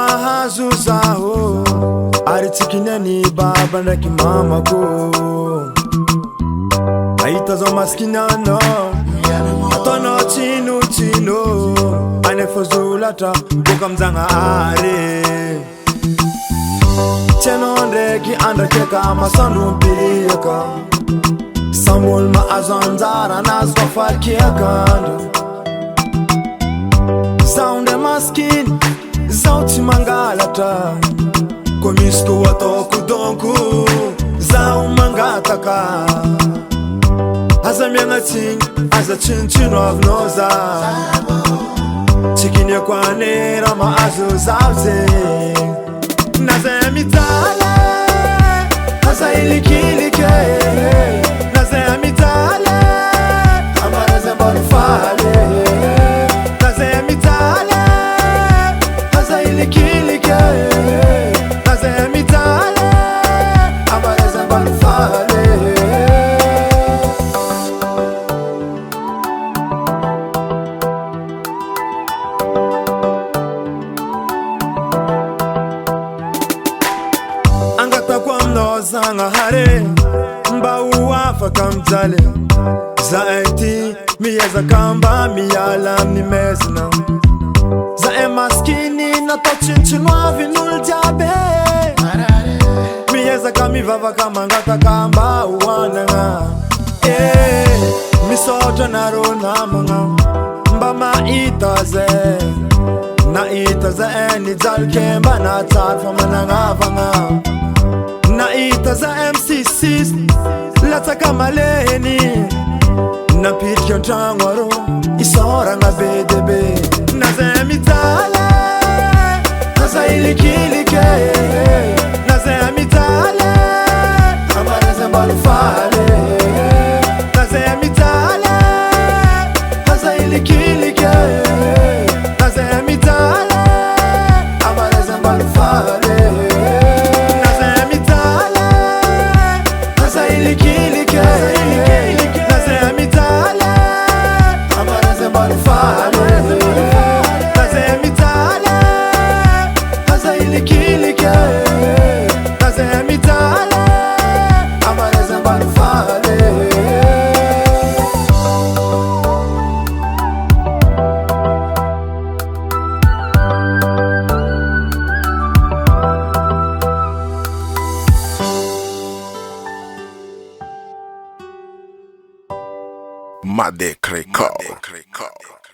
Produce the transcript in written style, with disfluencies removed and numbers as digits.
mahazo zaho ary tsikinany baba ndraiky mamako ahita zao masikinanao ataonao tsinotsino anefa zolatra boka am'Jagnahary tianao ndraiky andrakeka masandompiriaka samolo mahazo anjara nazy fafalikiakandro zaho ndray masikiny zaho tsy mangalatra ko misy ko ataoko donko zaho mangataka aza miagnatsigny aza tsinitsino avinao za tsikiniako ane raha mahazo zaho zegny naza mitala aza ilikilike naza mitala amaraza mbalo faly naza mitala aza ilikilike naza mitala amaraza mbalo faly angatako aminao Zagnahary mba ho afaka mijaly zahay ty miezaka mba miala amin'ny mezina zahay masikiny natao tsinitsino avin'olo jiaby miezaka mivavaka mangataka mba hoanagna misaotra nareo namagna mba mahita zay nahita zay nijalike mba natsary fa managnavagna nahita za MC6 latsaka maleny nampirika antragno arô isoragna be debe naza mitala naza ilikilike naza mitala amaraza mbalo faly naza mitala naza ilikilike naza mitala amaraza mbalo faly Madek Record.